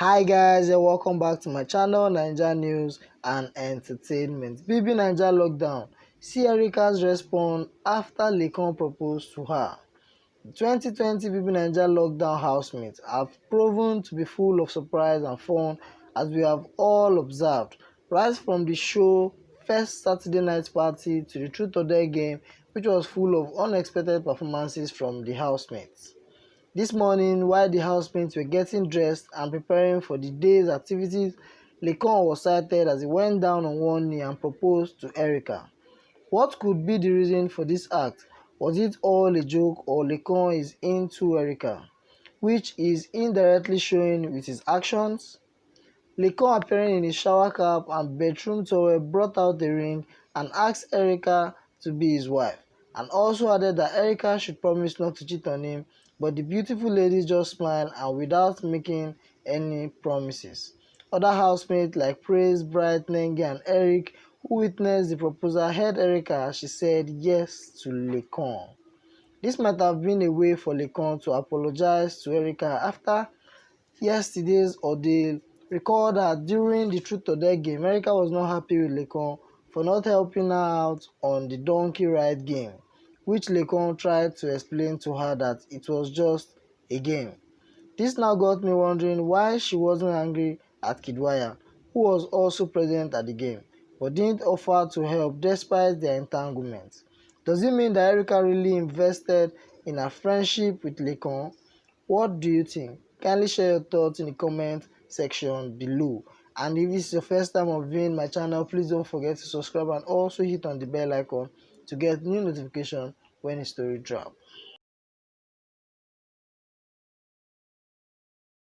Hi guys and welcome back to my channel Naija News and Entertainment. BBNaija lockdown. See Erica's response after Laycon proposed to her. The 2020 BBNaija lockdown housemates have proven to be full of surprise and fun, as we have all observed, right from the show first Saturday night party to the Truth or Dare game, which was full of unexpected performances from the housemates. This morning, while the housemates were getting dressed and preparing for the day's activities, Laycon was sighted as he went down on one knee and proposed to Erica. What could be the reason for this act? Was it all a joke, or Laycon is into Erica, which is indirectly showing with his actions? Laycon, appearing in his shower cap and bedroom towel, brought out a ring and asked Erica to be his wife, and also added that Erica should promise not to cheat on him, but the beautiful lady just smiled and without making any promises. Other housemates like Praise, Bright, Nengi and Eric, who witnessed the proposal, heard Erica as she said yes to Laycon. This might have been a way for Laycon to apologize to Erica after yesterday's ordeal. Recall that during the Truth or Dare game, Erica was not happy with Laycon for not helping her out on the donkey ride game, which Laycon tried to explain to her that it was just a game. This now got me wondering why she wasn't angry at Kidwaya, who was also present at the game, but didn't offer to help despite their entanglement. Does it mean that Erica really invested in her friendship with Laycon? What do you think? Kindly share your thoughts in the comment section below. And if this is your first time of viewing my channel, please don't forget to subscribe and also hit on the bell icon to get new notification when a story drops.